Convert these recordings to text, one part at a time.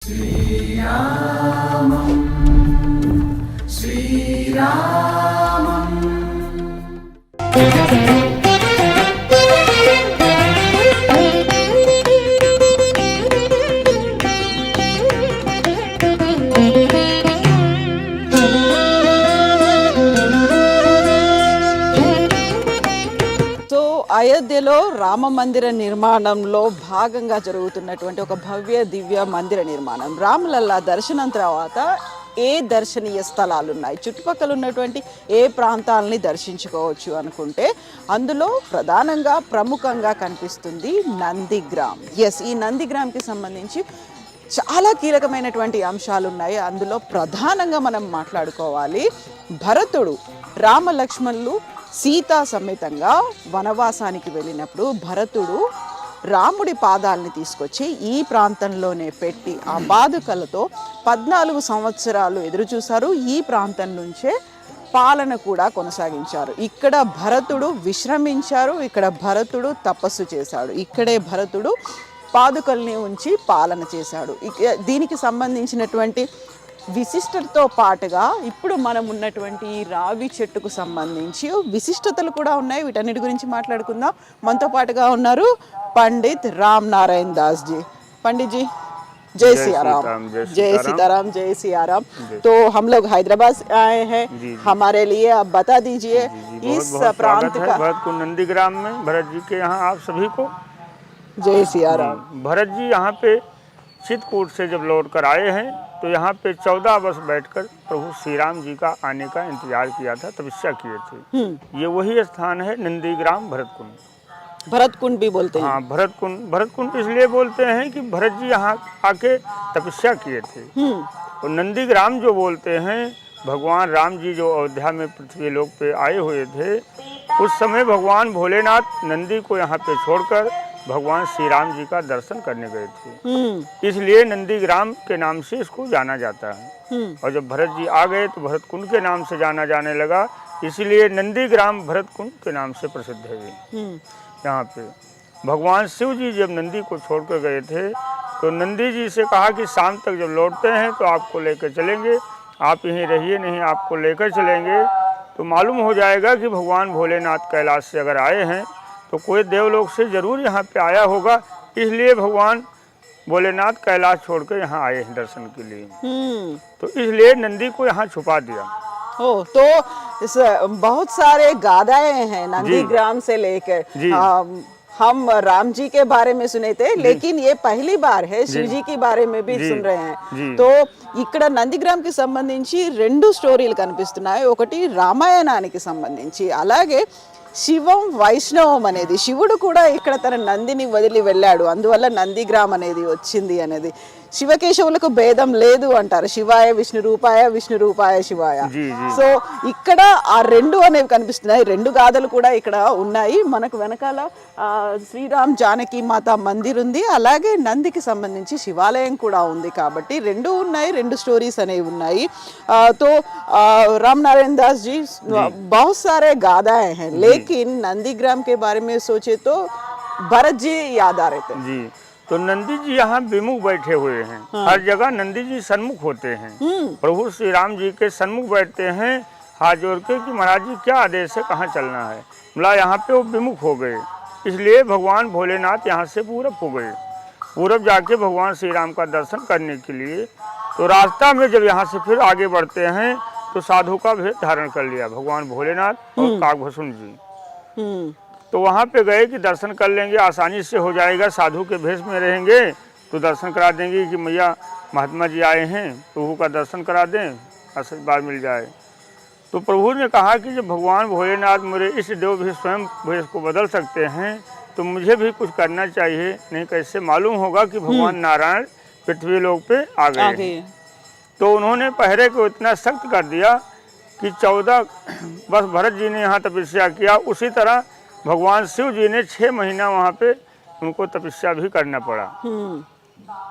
श्रीरामं श्रीरामम्। అయోధ్యలో రామ మందిర నిర్మాణంలో భాగంగా జరుగుతున్నటువంటి ఒక భవ్య దివ్య మందిర నిర్మాణం. రాములల్లా దర్శనం తర్వాత ఏ దర్శనీయ స్థలాలు ఉన్నాయి, చుట్టుపక్కల ఉన్నటువంటి ఏ ప్రాంతాలని దర్శించుకోవచ్చు అనుకుంటే అందులో ప్రధానంగా ప్రముఖంగా కనిపిస్తుంది నందిగ్రామ్. ఈ నందిగ్రామ్కి సంబంధించి చాలా కీలకమైనటువంటి అంశాలు ఉన్నాయి. అందులో ప్రధానంగా మనం మాట్లాడుకోవాలి, భరతుడు రామ లక్ష్మణులు సీతా సమేతంగా వనవాసానికి వెళ్ళినప్పుడు భరతుడు రాముడి పాదాలని తీసుకొచ్చి ఈ ప్రాంతంలోనే పెట్టి ఆ పాదుకలతో 14 సంవత్సరాలు ఎదురు చూశారు. ఈ ప్రాంతం నుంచే పాలన కూడా కొనసాగించారు. ఇక్కడ భరతుడు విశ్రమించారు, ఇక్కడ భరతుడు తపస్సు చేశాడు, ఇక్కడే భరతుడు పాదుకల్ని ఉంచి పాలన చేశాడు. దీనికి సంబంధించినటువంటి విశిష్టతతో పాటుగా ఇప్పుడు మనం ఉన్నటువంటి ఈ రావి చెట్టుకు సంబంధించి విశిష్టతలు కూడా ఉన్నాయి. వీటన్నిటి గురించి మాట్లాడుకుందాం. మనతో పాటుగా ఉన్నారు पंडित राम नारायण दास जी। पंडित जी जय सियाराम। जय सीताराम। जय सियाराम। तो हम लोग हैदराबाद से आए हैं, हमारे लिए आप बता दीजिए इस प्रांत का। भरत को नंदीग्राम में भरत जी के यहाँ आप सभी को जय सियाराम। भरत जी यहाँ पे चित्रकूट से जब लौट कर आए हैं तो यहाँ पे 14 वर्ष बैठकर प्रभु श्री राम जी का आने का इंतजार किया था, तपस्या किए थे। ये वही स्थान है नंदीग्राम भरतकुंड। भरतकुंड भी बोलते हैं। हाँ, भरतकुंड इसलिए बोलते हैं कि भरत जी यहाँ आके तपस्या किए थे। और नंदीग्राम जो बोलते हैं, भगवान राम जी जो अयोध्या में पृथ्वी लोक पे आए हुए थे, उस समय भगवान भोलेनाथ नंदी को यहाँ पे छोड़कर भगवान श्री राम जी का दर्शन करने गए थे। इसलिए नंदीग्राम के नाम से इसको जाना जाता है। और जब भरत जी आ गए तो भरतकुंड के नाम से जाना जाने लगा, इसलिए नंदीग्राम भरतकुंड के नाम से प्रसिद्ध है। यहाँ पे भगवान शिव जी जब नंदी को छोड़कर गए थे तो नंदी जी से कहा कि शाम तक जब लौटते हैं तो आपको लेकर चलेंगे, आप यहीं रहिए, नहीं आपको लेकर चलेंगे तो मालूम हो जाएगा कि भगवान भोलेनाथ कैलाश से अगर आए हैं तो कोई देवलोक से जरूर यहाँ पे आया होगा। इसलिए भगवान भोलेनाथ कैलाश छोड़कर यहाँ आए हैं दर्शन के लिए। तो इसलिए नंदी को यहाँ छुपा दिया। तो इस बहुत सारे गाथाएं हैं नंदीग्राम से लेकर। हम राम जी के बारे में सुने थे, लेकिन ये पहली बार है शिव जी के बारे में भी सुन रहे हैं। तो ఇక్కడ నందిగ్రామ్కి సంబంధించి 2 స్టోరీలు కనిపిస్తున్నాయి. ఒకటి రామాయణానికి సంబంధించి, అలాగే శివం వైష్ణవం అనేది, శివుడు కూడా ఇక్కడ తన నందిని వదిలి వెళ్ళాడు, అందువల్ల నందిగ్రామ్ అనేది వచ్చింది అనేది. శివకేశవులకు భేదం లేదు అంటారు, శివాయ విష్ణు రూపాయ విష్ణు రూపాయ శివాయ. సో ఇక్కడ ఆ 2 అనేవి కనిపిస్తున్నాయి. 2 గాథలు కూడా ఇక్కడ ఉన్నాయి. మనకు వెనకాల శ్రీరామ్ జానకి మాత మందిర్ ఉంది, అలాగే నందికి సంబంధించి శివాలయం కూడా ఉంది. కాబట్టి 2 ఉన్నాయి, 2 స్టోరీస్ అనేవి ఉన్నాయి. तो राम नारायण दास जी बहुत सारे गाथाएं हैं, लेकिन नंदीग्राम के बारे में सोचे तो भरत जी याद आ रहे थे जी। तो नंदी जी यहाँ विमुख बैठे हुए हैं। हर जगह नंदी जी सन्मुख होते हैं, प्रभु श्री राम जी के सन्मुख बैठते हैं हाथ जोड़ के कि महाराज जी क्या आदेश है, कहाँ चलना है। बोला यहाँ पे वो विमुख हो गए, इसलिए भगवान भोलेनाथ यहाँ से पूरब हो गए। पूरब जाके भगवान श्री राम का दर्शन करने के लिए तो रास्ता में जब यहाँ से फिर आगे बढ़ते हैं तो साधु का भेष धारण कर लिया भगवान भोलेनाथ और काकभसून जी। तो वहाँ पे गए कि दर्शन कर लेंगे, आसानी से हो जाएगा, साधु के भेष में रहेंगे तो दर्शन करा देंगे कि मैया महात्मा जी आए हैं, प्रभु का दर्शन करा दें, आशीर्वाद मिल जाए। तो प्रभु ने कहा कि जब भगवान भोलेनाथ मेरे इस देव भी स्वयं भेष को बदल सकते हैं तो मुझे भी कुछ करना चाहिए, नहीं कैसे मालूम होगा कि भगवान नारायण पृथ्वी लोक पे आ गए। तो उन्होंने पहरे को इतना सख्त कर दिया कि 14 वर्ष भरत जी ने यहाँ तपस्या किया, उसी तरह भगवान शिव जी ने 6 महीना वहाँ पे उनको तपस्या भी करना पड़ा।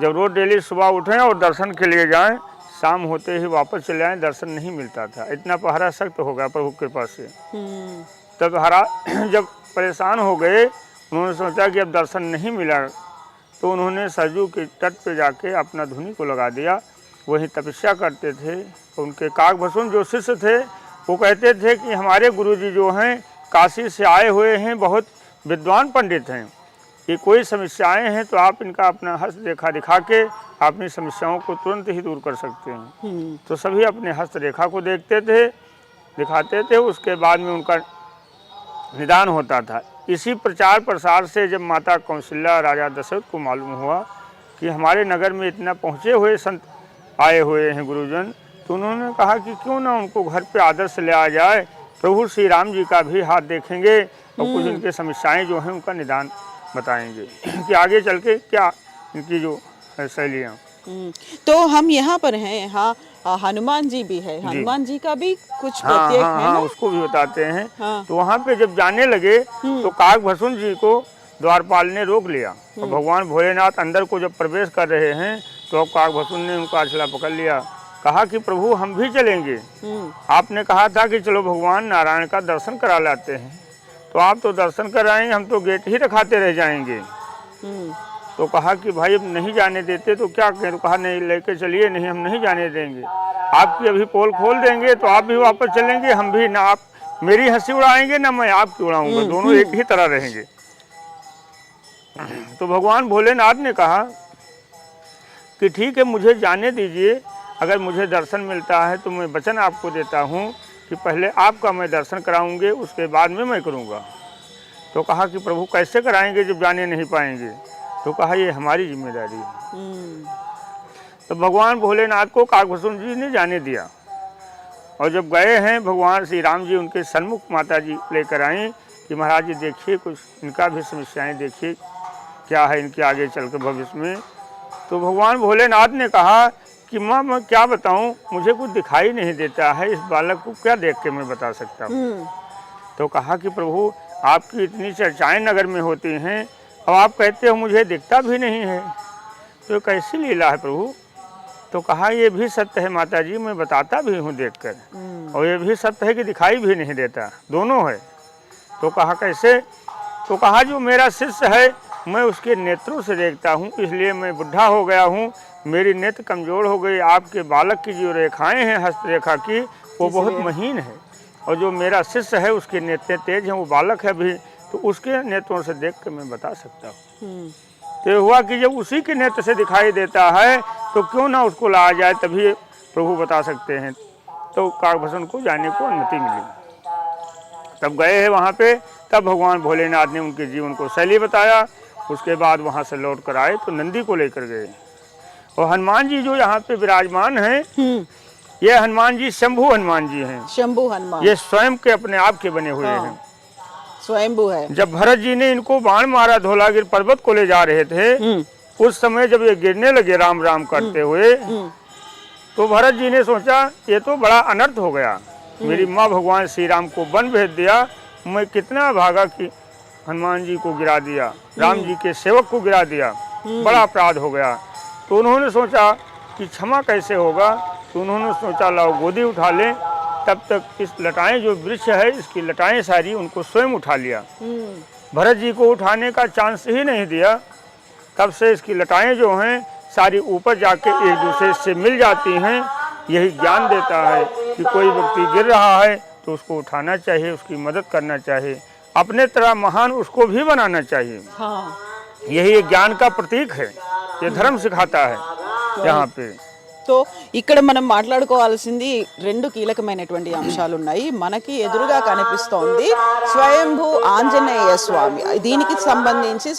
जब रोज डेली सुबह उठें और दर्शन के लिए जाएं, शाम होते ही वापस चले आए, दर्शन नहीं मिलता था, इतना पहरा सख्त हो गया प्रभु के कृपा से। तब जब परेशान हो गए, उन्होंने सोचा कि अब दर्शन नहीं मिला तो उन्होंने सरजू के तट पे जाके अपना धुनी को लगा दिया, वहीं तपस्या करते थे। उनके काकभसून जो शिष्य थे वो कहते थे कि हमारे गुरुजी जो हैं काशी से आए हुए हैं, बहुत विद्वान पंडित हैं, ये कोई समस्याएं हैं तो आप इनका अपना हस्तरेखा दिखा के अपनी समस्याओं को तुरंत ही दूर कर सकते हैं। तो सभी अपने हस्तरेखा को देखते थे, दिखाते थे, उसके बाद में उनका निदान होता था। इसी प्रचार प्रसार से जब माता कौशल्या राजा दशरथ को मालूम हुआ कि हमारे नगर में इतना पहुँचे हुए संत आए हुए हैं गुरुजन, तो उन्होंने कहा कि क्यों ना उनको घर पे आदर से ले आ जाए, प्रभु श्री राम जी का भी हाथ देखेंगे और कुछ इनके समस्याएं जो हैं उनका निदान बताएंगे कि आगे चल के क्या इनकी जो शैलियाँ। तो हम यहाँ पर हैं, यहाँ हनुमान जी भी है, हनुमान जी का भी कुछ प्रत्येक है ना? उसको भी बताते हैं। तो वहाँ पे जब जाने लगे तो काकभसून जी को द्वारपाल ने रोक लिया और भगवान भोलेनाथ अंदर को जब प्रवेश कर रहे हैं तो अब काकभसून ने उनका अछला पकड़ लिया, कहा कि प्रभु हम भी चलेंगे, आपने कहा था कि चलो भगवान नारायण का दर्शन करा लाते हैं, तो आप तो दर्शन कराएंगे, हम तो गेट ही रखाते रह जाएंगे। तो कहा कि भाई अब नहीं जाने देते तो क्या करें, तो कहा नहीं लेके चलिए, नहीं हम नहीं जाने देंगे, आपकी अभी पोल खोल देंगे तो आप भी वापस चलेंगे, हम भी ना आप मेरी हंसी उड़ाएंगे ना मैं आपकी उड़ाऊंगा, दोनों एक ही तरह रहेंगे। तो भगवान भोलेनाथ ने कहा कि ठीक है मुझे जाने दीजिए, अगर मुझे दर्शन मिलता है तो मैं वचन आपको देता हूँ कि पहले आपका मैं दर्शन कराऊंगे, उसके बाद में मैं करूँगा। तो कहा कि प्रभु कैसे कराएंगे जब जाने नहीं पाएंगे, तो कहा ये हमारी जिम्मेदारी है। तो भगवान भोलेनाथ को काकभसून जी ने जाने दिया और जब गए हैं भगवान श्री राम जी उनके सन्मुख माता जी लेकर आई कि महाराज जी देखिए कुछ इनका भी समस्याएं देखिए क्या है इनके आगे चल के भविष्य में। तो भगवान भोलेनाथ ने कहा कि माँ मैं क्या बताऊँ, मुझे कुछ दिखाई नहीं देता है, इस बालक को क्या देख के मैं बता सकता हूँ। तो कहा कि प्रभु आपकी इतनी चर्चाएँ नगर में होती हैं, अब आप कहते हो मुझे दिखता भी नहीं है, तो कैसी लीला है प्रभु। तो कहा ये भी सत्य है माता जी, मैं बताता भी हूँ देखकर, और ये भी सत्य है कि दिखाई भी नहीं देता, दोनों है। तो कहा कैसे, तो कहा जो मेरा शिष्य है मैं उसके नेत्रों से देखता हूँ, इसलिए मैं बुढ़ा हो गया हूँ, मेरी नेत्र कमज़ोर हो गई, आपके बालक की जो रेखाएँ हैं हस्तरेखा की वो बहुत महीन है, और जो मेरा शिष्य है उसके नेत्र तेज हैं, वो बालक है अभी, तो उसके नेत्रों से देख कर मैं बता सकता हूँ। तो हुआ कि जब उसी के नेत्र से दिखाई देता है तो क्यों ना उसको लाया जाए, तभी प्रभु बता सकते हैं। तो काकभसून को जाने को अनुमति मिली, तब गए हैं वहाँ पे, तब भगवान भोलेनाथ ने उनके जीवन को शैली बताया। उसके बाद वहाँ से लौट कर आए तो नंदी को लेकर गए, और हनुमान जी जो यहाँ पे विराजमान हैं, ये हनुमान जी शंभु हनुमान जी हैं। शंभु हनुमान ये स्वयं के अपने आप के बने हुए हैं, स्वयंभू है। जब भरत जी ने इनको बाण मारा धौलागिर पर्वत को ले जा रहे थे, उस समय जब ये गिरने लगे राम राम करते हुए, तो भरत जी ने सोचा ये तो बड़ा अनर्थ हो गया, मेरी माँ भगवान श्री राम को वन भेज दिया, मैं कितना भागा कि हनुमान जी को गिरा दिया, राम जी के सेवक को गिरा दिया, बड़ा अपराध हो गया। तो उन्होंने सोचा कि क्षमा कैसे होगा, तो उन्होंने सोचा लाओ गोदी उठा लें। तब तक इस लटाएं जो वृक्ष है इसकी लटाएं सारी उनको स्वयं उठा लिया, भरत जी को उठाने का चांस ही नहीं दिया। तब से इसकी लटाएं जो हैं सारी ऊपर जाके एक दूसरे से मिल जाती हैं। यही ज्ञान देता है कि कोई व्यक्ति गिर रहा है तो उसको उठाना चाहिए, उसकी मदद करना चाहिए, अपने तरह महान उसको भी बनाना चाहिए। यही एक ज्ञान का प्रतीक है, ये धर्म सिखाता है यहाँ पे। సో ఇక్కడ మనం మాట్లాడుకోవాల్సింది రెండు కీలకమైనటువంటి అంశాలు ఉన్నాయి. మనకి ఎదురుగా కనిపిస్తోంది స్వయంభూ ఆంజనేయ స్వామి. దీనికి సంబంధించి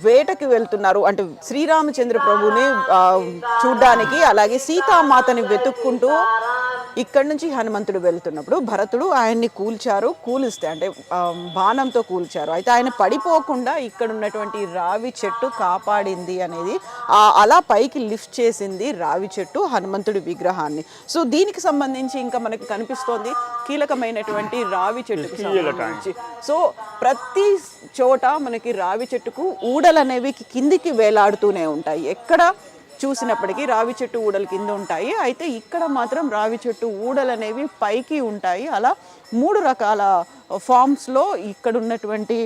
వేటకి వెళ్తున్నారు అంటే శ్రీరామచంద్ర ప్రభుని చూడ్డానికి, అలాగే సీతామాతని వెతుక్కుంటూ ఇక్కడ నుంచి హనుమంతుడు వెళ్తున్నప్పుడు భరతుడు ఆయన్ని కూలిస్తే అంటే బాణంతో కూల్చారు. అయితే ఆయన పడిపోకుండా ఇక్కడ ఉన్నటువంటి రావి చెట్టు కాపాడింది అనేది, అలా పైకి లిఫ్ట్ చేసింది రావి చెట్టు హనుమంతుడి విగ్రహాన్ని. సో దీనికి సంబంధించి ఇంకా మనకు కనిపిస్తోంది కీలకమైనటువంటి రావి చెట్టుకి సంబంధించి. సో ప్రతి చోట మనకి రావి చెట్టుకు ఊడలు అనేవి కిందికి వేలాడుతూనే ఉంటాయి, ఎక్కడ చూసినప్పటికీ రావి చెట్టు ఊడలు కింద ఉంటాయి. అయితే ఇక్కడ మాత్రం రావి చెట్టు ఊడలు అనేవి పైకి ఉంటాయి. అలా 3 రకాల ఫామ్స్లో ఇక్కడ ఉన్నటువంటి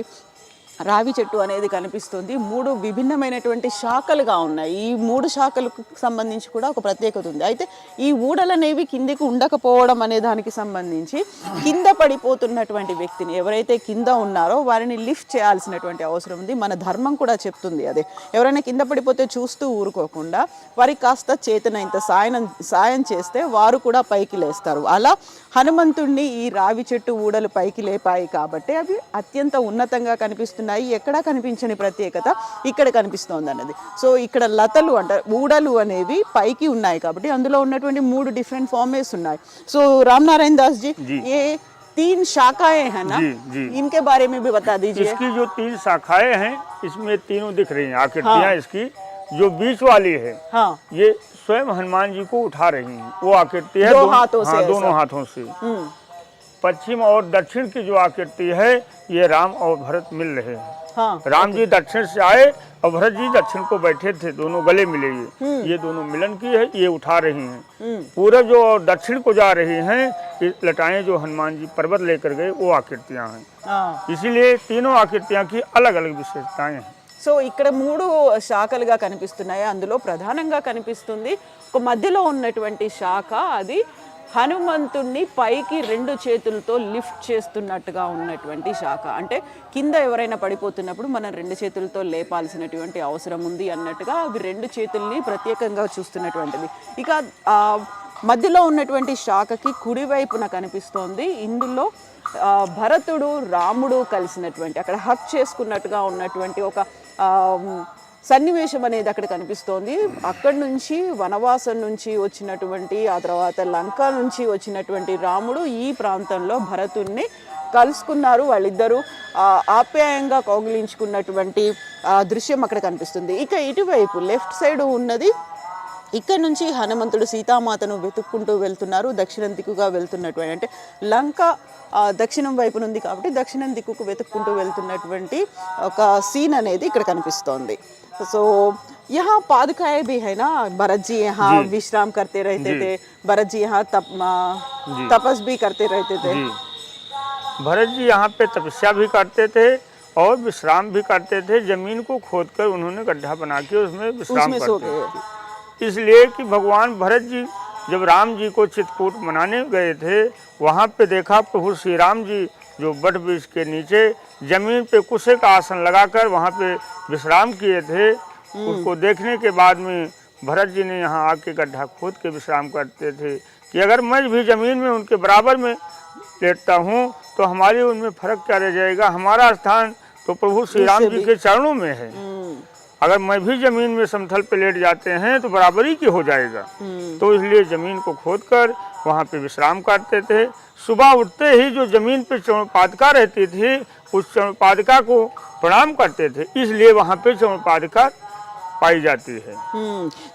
రావి చెట్టు అనేది కనిపిస్తుంది. 3 విభిన్నమైనటువంటి శాఖలుగా ఉన్నాయి. ఈ 3 శాఖలకు సంబంధించి కూడా ఒక ప్రత్యేకత ఉంది. అయితే ఈ ఊడలు అనేవి కిందికి ఉండకపోవడం అనే దానికి సంబంధించి కింద పడిపోతున్నటువంటి వ్యక్తిని ఎవరైతే కింద ఉన్నారో వారిని లిఫ్ట్ చేయాల్సినటువంటి అవసరం ఉంది. మన ధర్మం కూడా చెప్తుంది అదే. ఎవరైనా కింద పడిపోతే చూస్తూ ఊరుకోకుండా వారికి కాస్త చేతనైనంత సాయం చేస్తే వారు కూడా పైకి లేస్తారు. అలా హనుమంతుణ్ణి ఈ రావి చెట్టు ఊడలు పైకి లేపాయి కాబట్టి అవి అత్యంత ఉన్నతంగా కనిపిస్తున్నాయి. ఎక్కడా కనిపించని ప్రత్యేకత ఇక్కడ కనిపిస్తోంది అన్నది. సో ఇక్కడ లతలు అంటే ఊడలు అనేవి పైకి ఉన్నాయి కాబట్టి అందులో ఉన్నటువంటి 3 డిఫరెంట్ ఫార్మేట్స్ ఉన్నాయి. సో राम नारायण दास जी ये 3 शाखाएं हैं ना, इनके बारे में भी बता दीजिए। इसकी जो 3 शाखाएं हैं इसमें तीनों दिख रही हैं आकृतियां। इसकी जो बीच वाली है हाँ ये स्वयं हनुमान जी को उठा रही हैं, वो आकृति है दोनों हाथों से। पश्चिम और दक्षिण की जो आकृति है ये राम और भरत मिल रहे हैं। हाँ राम जी दक्षिण से आए और भरत जी दक्षिण को बैठे थे, दोनों गले मिले। ये दोनों मिलन की है, ये उठा रही हैं। पूरब जो और दक्षिण को जा रही हैं, ये लटाएं जो हनुमान जी पर्वत लेकर गए वो आकृतियां हैं। इसीलिए तीनों आकृतियां की अलग अलग विशेषताएं हैं। సో ఇక్కడ 3 శాఖలుగా కనిపిస్తున్నాయి. అందులో ప్రధానంగా కనిపిస్తుంది ఒక మధ్యలో ఉన్నటువంటి శాఖ, అది హనుమంతుణ్ణి పైకి 2 చేతులతో లిఫ్ట్ చేస్తున్నట్టుగా ఉన్నటువంటి శాఖ. అంటే కింద ఎవరైనా పడిపోతున్నప్పుడు మనం 2 చేతులతో లేపాల్సినటువంటి అవసరం ఉంది అన్నట్టుగా అవి 2 చేతుల్ని ప్రత్యేకంగా చూస్తున్నటువంటిది. ఇక మధ్యలో ఉన్నటువంటి శాఖకి కుడివైపున కనిపిస్తోంది. ఇందులో భరతుడు రాముడు కలిసినటువంటి అక్కడ హక్ చేసుకున్నట్టుగా ఉన్నటువంటి ఒక సన్నివేశం అనేది అక్కడ కనిపిస్తోంది. అక్కడి నుంచి వనవాసం నుంచి వచ్చినటువంటి ఆ తర్వాత లంక నుంచి వచ్చినటువంటి రాముడు ఈ ప్రాంతంలో భరతుణ్ణి కలుసుకున్నారు. వాళ్ళిద్దరూ ఆప్యాయంగా కౌగిలించుకున్నటువంటి దృశ్యం అక్కడ కనిపిస్తుంది. ఇక ఇటువైపు లెఫ్ట్ సైడ్ ఉన్నది, ఇక్కడ నుంచి హనుమంతుడు సీతామాతను వెతుక్కుంటూ వెళ్తున్నారు. దక్షిణం దిక్కుగా వెళ్తున్నటువంటి అంటే లంక దక్షిణం వైపు ఉంది కాబట్టి దక్షిణం దిక్కుకు వెతుక్కుంటూ వెళ్తున్నటువంటి ఒక సీన్ అనేది ఇక్కడ కనిపిస్తోంది. సో यहाँ पादुकाएं भी है ना, भरत जी यहाँ विश्राम करते रहते थे, भरत जी यहाँ तपस भी करते रहते थे। भरत जी यहाँ पे तपस्या भी करते थे और विश्राम भी करते थे। जमीन को खोदकर उन्होंने गड्ढा बना के उसमें विश्राम करते थे। इसलिए कि भगवान भरत जी जब राम जी को चित्रकूट मनाने गए थे, वहाँ पे देखा प्रभु श्री राम जी जो बट वृक्ष के नीचे जमीन पे कुशे का आसन लगाकर वहाँ पे विश्राम किए थे। उसको देखने के बाद में भरत जी ने यहाँ आके गड्ढा खोद के विश्राम करते थे कि अगर मैं भी जमीन में उनके बराबर में लेटता हूँ तो हमारी उनमें फर्क क्या रह जाएगा। हमारा स्थान तो प्रभु श्री राम जी के चरणों में है। अगर मैं भी जमीन में समतल पे लेट जाते हैं तो बराबरी की हो जाएगा। तो इसलिए जमीन को खोदकर वहाँ पे विश्राम करते थे। सुबह उठते ही जो जमीन पे चौपादिका रहती थी उस चौपादिका को प्रणाम करते थे, इसलिए वहाँ पे चौपादिका पाई जाती है।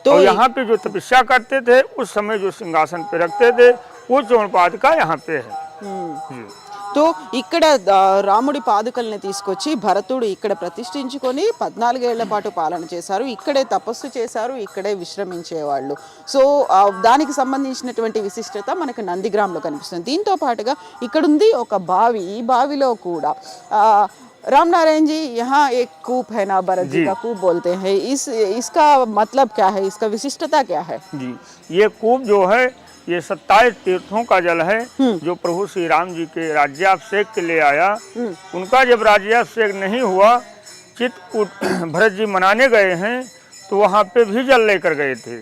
तो यहाँ पे जो तपस्या करते थे उस समय जो सिंहासन पे रखते थे वो चौपादिका यहाँ पे है। तो ఇక్కడ రాముడి పాదుకల్ని తీసుకొచ్చి భరతుడు ఇక్కడ ప్రతిష్ఠించుకొని 14 ఏళ్ల పాటు పాలన చేశారు. ఇక్కడే తపస్సు చేశారు, ఇక్కడే విశ్రమించేవాళ్ళు. సో దానికి సంబంధించినటువంటి విశిష్టత మనకు నందిగ్రామ్లో కనిపిస్తుంది. దీంతో పాటుగా ఇక్కడ ఉంది ఒక బావి. ఈ బావిలో కూడా राम नारायण जी यहाँ एक कूप है ना, भरत जी का कूप बोलते हैं, इसका मतलब क्या है, इसका विशिष्टता क्या है? जी ये कूप जो है ये 27 तीर्थों का जल है जो प्रभु श्री राम जी के राज्याभिषेक के लिए आया। उनका जब राज्याभिषेक नहीं हुआ, चित्रकूट भरत जी मनाने गए हैं तो वहाँ पे भी जल लेकर गए थे।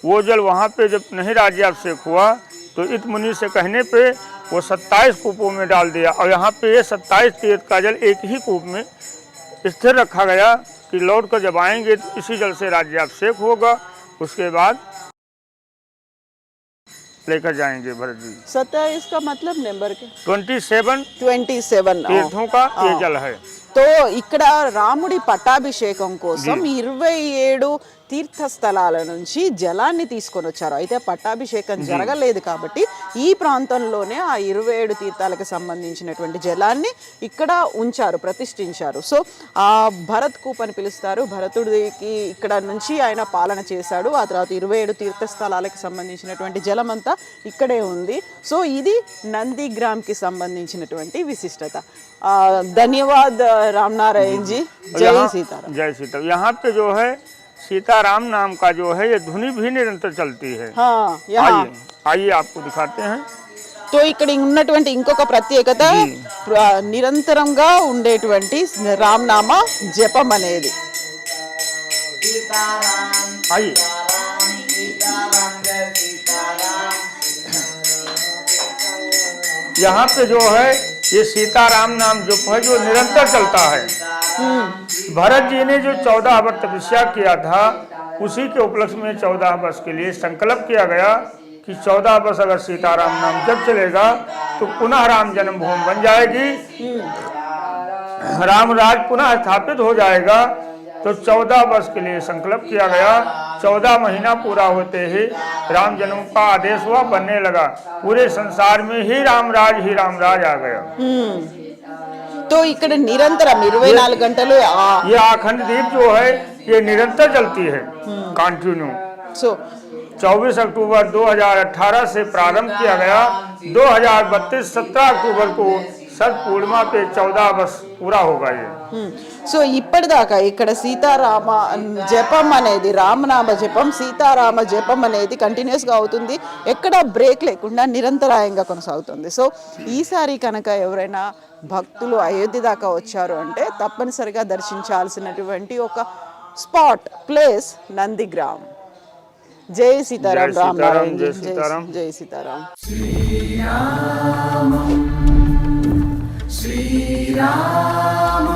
वो जल वहाँ पे जब नहीं राज्याभिषेक हुआ तो इत मुनि से कहने पे वो 27 कूपों में डाल दिया और यहाँ पे ये 27 तीर्थ का जल एक ही कूप में स्थिर रखा गया कि लौट कर जब आएंगे तो इसी जल से राज्याभिषेक होगा। उसके बाद लेकर जाएंगे भरत जी। 27 का मतलब नंबर के 27 तीर्थों का ये जल है। तो ఇక్కడ రాముడి పట్టాభిషేకం కోసం 27 తీర్థస్థలాల నుంచి జలాన్ని తీసుకొని వచ్చారు. అయితే పట్టాభిషేకం జరగలేదు కాబట్టి ఈ ప్రాంతంలోనే ఆ 27 తీర్థాలకు సంబంధించినటువంటి జలాన్ని ఇక్కడ ఉంచారు, ప్రతిష్ఠించారు. సో ఆ భరత్ కూప్ అని పిలుస్తారు. భరతుడికి ఇక్కడ నుంచి ఆయన పాలన చేశాడు. ఆ తర్వాత 27 తీర్థస్థలాలకు సంబంధించినటువంటి జలం అంతా ఇక్కడే ఉంది. సో ఇది నందిగ్రామ్కి సంబంధించినటువంటి విశిష్టత. ధన్యవాद राम नारायण जी। जय सीताराम। जय सीताराम। यहाँ पे जो है सीताराम नाम का जो है ये धुनी भी निरंतर चलती है। हाँ, यहाँ आइए आपको दिखाते हैं। तो ఇక్కడ ఉన్నటువంటి ఇంకొక ప్రత్యేకత నిరంతరంగా ఉండేటువంటి రామనామ జపం అనేది. आइए यहाँ पे जो है ये सीताराम नाम जो है जो निरंतर चलता है। भरत जी ने जो 14 वर्ष तपस्या किया था उसी के उपलक्ष्य में 14 वर्ष के लिए संकल्प किया गया कि 14 वर्ष अगर सीताराम नाम जब चलेगा तो पुनः राम जन्मभूमि बन जाएगी, राम राज पुनः स्थापित हो जाएगा। तो 14 वर्ष के लिए संकल्प किया गया। 14 महीना पूरा होते ही राम जन्म का आदेश हुआ, बनने लगा। पूरे संसार में ही राम राज आ गया। तो ఇక్కడ నిరంతరం 24 గంటలు ये अखंड दीप जो है ये निरंतर चलती है, कंटिन्यू। సో 24 अक्टूबर 2018 से प्रारंभ किया गया। 2032 17 अक्टूबर को सत पूर्णिमा पे 14 वर्ष पूरा होगा ये। సో ఇప్పటిదాకా ఇక్కడ సీతారామ జపం అనేది, రామనామ జపం, సీతారామ జపం అనేది కంటిన్యూస్గా అవుతుంది. ఎక్కడ బ్రేక్ లేకుండా నిరంతరాయంగా కొనసాగుతుంది. సో ఈసారి కనుక ఎవరైనా భక్తులు అయోధ్య దాకా వచ్చారు అంటే తప్పనిసరిగా దర్శించాల్సినటువంటి ఒక స్పాట్, ప్లేస్ నందిగ్రామ్. జై సీతారాం, రామ్ నారాయణ, జై సీతారాం. శ్రీరామ